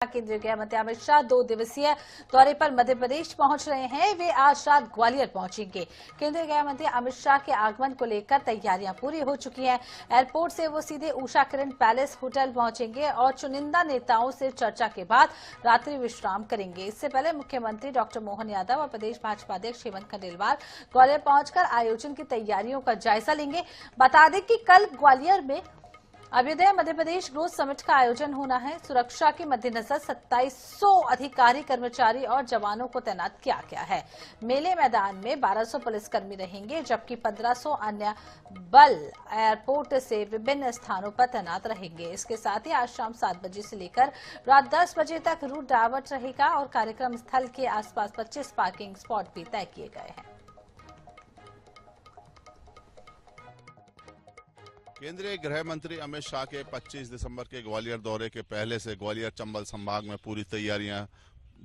केंद्रीय गृह मंत्री अमित शाह 2 दिवसीय दौरे पर मध्य प्रदेश पहुंच रहे हैं। वे आज रात ग्वालियर पहुंचेंगे। केंद्रीय गृह मंत्री अमित शाह के आगमन को लेकर तैयारियां पूरी हो चुकी हैं। एयरपोर्ट से वो सीधे उषा किरण पैलेस होटल पहुंचेंगे और चुनिंदा नेताओं से चर्चा के बाद रात्रि विश्राम करेंगे। इससे पहले मुख्यमंत्री डॉक्टर मोहन यादव और प्रदेश भाजपा अध्यक्ष हेमंत खंडेलवाल ग्वालियर पहुंचकर आयोजन की तैयारियों का जायजा लेंगे। बता दें कि कल ग्वालियर में अभ्युदय मध्य प्रदेश ग्रोथ समिट का आयोजन होना है। सुरक्षा के मद्देनजर 2700 अधिकारी, कर्मचारी और जवानों को तैनात किया गया है। मेले मैदान में 1200 पुलिसकर्मी रहेंगे, जबकि 1500 अन्य बल एयरपोर्ट से विभिन्न स्थानों पर तैनात रहेंगे। इसके साथ ही आज शाम 7 बजे से लेकर रात 10 बजे तक रूट डायवर्ट रहेगा और कार्यक्रम स्थल के आसपास 25 पार्किंग स्पॉट भी तय किए गए हैं। केंद्रीय गृह मंत्री अमित शाह के 25 दिसंबर के ग्वालियर दौरे के पहले से ग्वालियर चंबल संभाग में पूरी तैयारियां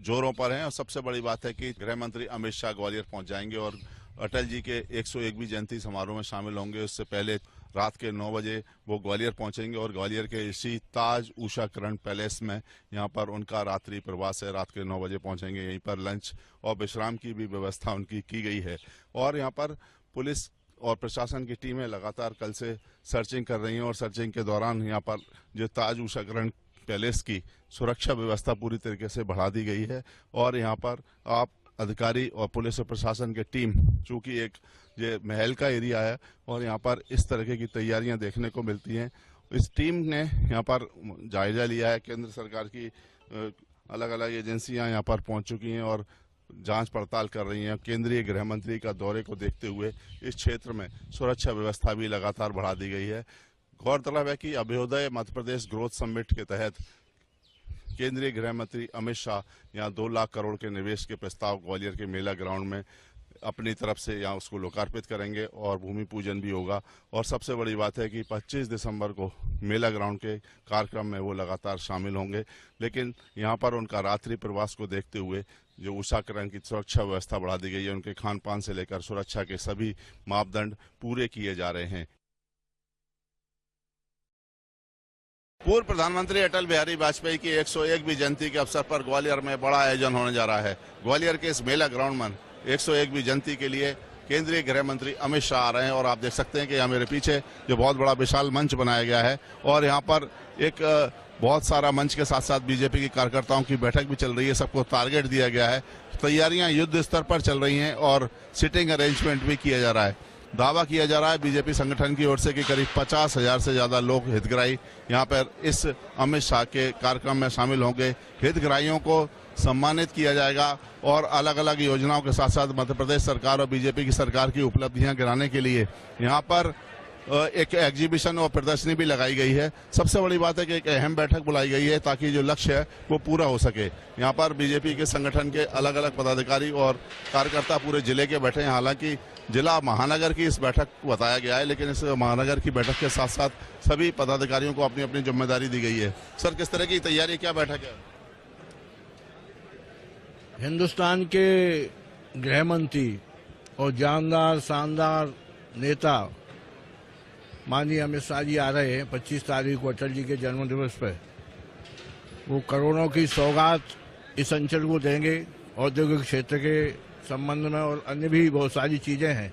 जोरों पर हैं और सबसे बड़ी बात है कि गृह मंत्री अमित शाह ग्वालियर पहुंच जाएंगे और अटल जी के 101वीं जयंती समारोह में शामिल होंगे। उससे पहले रात के 9 बजे वो ग्वालियर पहुंचेंगे और ग्वालियर के इसी ताज उषा किरण पैलेस में यहाँ पर उनका रात्रि प्रवास है। रात के 9 बजे पहुंचेंगे। यहीं पर लंच और विश्राम की भी व्यवस्था उनकी की गई है और यहाँ पर पुलिस और प्रशासन की टीमें लगातार कल से सर्चिंग कर रही हैं और सर्चिंग के दौरान यहाँ पर जो ताज उषा किरण पैलेस की सुरक्षा व्यवस्था पूरी तरीके से बढ़ा दी गई है और यहाँ पर आप अधिकारी और पुलिस और प्रशासन की टीम, चूंकि एक ये महल का एरिया है और यहाँ पर इस तरह की तैयारियां देखने को मिलती हैं। इस टीम ने यहाँ पर जायजा लिया है। केंद्र सरकार की अलग अलग एजेंसियां यहाँ पर पहुंच चुकी हैं और जांच पड़ताल कर रही हैं। केंद्रीय गृह मंत्री का दौरे को देखते हुए इस क्षेत्र में सुरक्षा व्यवस्था भी लगातार बढ़ा दी गई है। गौरतलब है कि अभ्युदय मध्य प्रदेश ग्रोथ समिट के तहत केंद्रीय गृह मंत्री अमित शाह यहां 2 लाख करोड़ के निवेश के प्रस्ताव ग्वालियर के मेला ग्राउंड में अपनी तरफ से यहाँ उसको लोकार्पित करेंगे और भूमि पूजन भी होगा। और सबसे बड़ी बात है कि 25 दिसंबर को मेला ग्राउंड के कार्यक्रम में वो लगातार शामिल होंगे, लेकिन यहाँ पर उनका रात्रि प्रवास को देखते हुए जो उषा किरण की सुरक्षा व्यवस्था बढ़ा दी गई है। उनके खान पान से लेकर सुरक्षा के सभी मापदंड पूरे किए जा रहे हैं। पूर्व प्रधानमंत्री अटल बिहारी वाजपेयी की 101वीं जयंती के अवसर पर ग्वालियर में बड़ा आयोजन होने जा रहा है। ग्वालियर के इस मेला ग्राउंड में 101वीं जयंती के लिए केंद्रीय गृह मंत्री अमित शाह आ रहे हैं और आप देख सकते हैं कि यहाँ मेरे पीछे जो बहुत बड़ा विशाल मंच बनाया गया है और यहाँ पर एक बहुत सारा मंच के साथ साथ बीजेपी की कार्यकर्ताओं की बैठक भी चल रही है। सबको टारगेट दिया गया है। तैयारियां युद्ध स्तर पर चल रही हैं और सिटिंग अरेंजमेंट भी किया जा रहा है। दावा किया जा रहा है बीजेपी संगठन की ओर से कि करीब 50,000 से ज्यादा लोग हितग्राही यहाँ पर इस अमित शाह के कार्यक्रम में शामिल होंगे। हितग्राहियों को सम्मानित किया जाएगा और अलग अलग योजनाओं के साथ साथ मध्य प्रदेश सरकार और बीजेपी की सरकार की उपलब्धियां गिराने के लिए यहाँ पर एक एग्जीबिशन और प्रदर्शनी भी लगाई गई है। सबसे बड़ी बात है कि एक अहम बैठक बुलाई गई है ताकि जो लक्ष्य है वो पूरा हो सके। यहाँ पर बीजेपी के संगठन के अलग अलग पदाधिकारी और कार्यकर्ता पूरे जिले के बैठे हैं। हालांकि जिला महानगर की इस बैठक को बताया गया है, लेकिन इस महानगर की बैठक के साथ साथ सभी पदाधिकारियों को अपनी अपनी जिम्मेदारी दी गई है। सर, किस तरह की तैयारी, क्या बैठक है? हिंदुस्तान के गृह मंत्री और जानदार शानदार नेता माननीय अमित शाह जी आ रहे हैं 25 तारीख को अटल जी के जन्म दिवस पर। वो करोड़ों की सौगात इस अंचल को देंगे। औद्योगिक क्षेत्र के संबंध में और अन्य भी बहुत सारी चीजें हैं,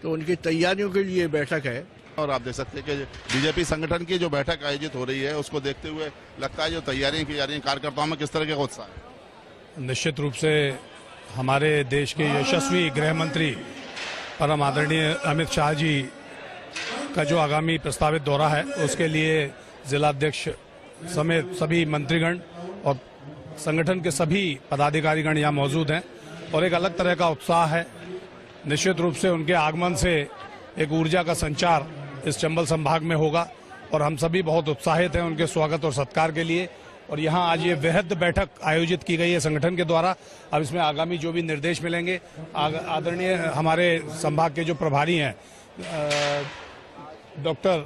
तो उनकी तैयारियों के लिए बैठक है। और आप देख सकते हैं कि बीजेपी संगठन की जो बैठक आयोजित हो रही है उसको देखते हुए लगता है जो तैयारियां की जा रही हैं कार्यकर्ताओं में किस तरह का उत्साह है? निश्चित रूप से हमारे देश के यशस्वी गृह मंत्री परम आदरणीय अमित शाह जी का जो आगामी प्रस्तावित दौरा है उसके लिए जिलाध्यक्ष समेत सभी मंत्रीगण और संगठन के सभी पदाधिकारीगण यहाँ मौजूद हैं और एक अलग तरह का उत्साह है। निश्चित रूप से उनके आगमन से एक ऊर्जा का संचार इस चंबल संभाग में होगा और हम सभी बहुत उत्साहित हैं उनके स्वागत और सत्कार के लिए। और यहाँ आज ये वृहद बैठक आयोजित की गई है संगठन के द्वारा। अब इसमें आगामी जो भी निर्देश मिलेंगे, आदरणीय हमारे संभाग के जो प्रभारी हैं डॉक्टर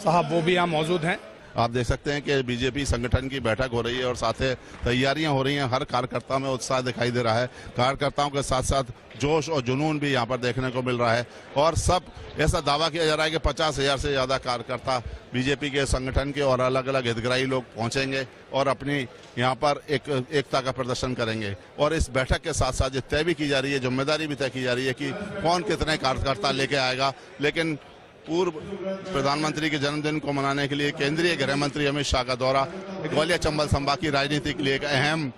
साहब वो भी यहाँ मौजूद हैं। आप देख सकते हैं कि बीजेपी संगठन की बैठक हो रही है और साथ ही तैयारियां हो रही हैं। हर कार्यकर्ता में उत्साह दिखाई दे रहा है। कार्यकर्ताओं के साथ साथ जोश और जुनून भी यहाँ पर देखने को मिल रहा है और सब ऐसा दावा किया जा रहा है कि 50,000 से ज्यादा कार्यकर्ता बीजेपी के संगठन के और अलग अलग हितग्राही लोग पहुंचेंगे और अपनी यहाँ पर एकता का प्रदर्शन करेंगे। और इस बैठक के साथ साथ ये तय भी की जा रही है, जिम्मेदारी भी तय की जा रही है कि कौन कितने कार्यकर्ता लेके आएगा। लेकिन पूर्व प्रधानमंत्री के जन्मदिन को मनाने के लिए केंद्रीय गृह मंत्री अमित शाह का दौरा ग्वालियर चंबल संभाग की राजनीति के लिए एक अहम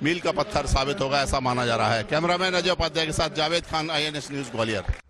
मील का पत्थर साबित होगा, ऐसा माना जा रहा है। कैमरामैन अजय उपाध्याय के साथ जावेद खान, INS न्यूज ग्वालियर।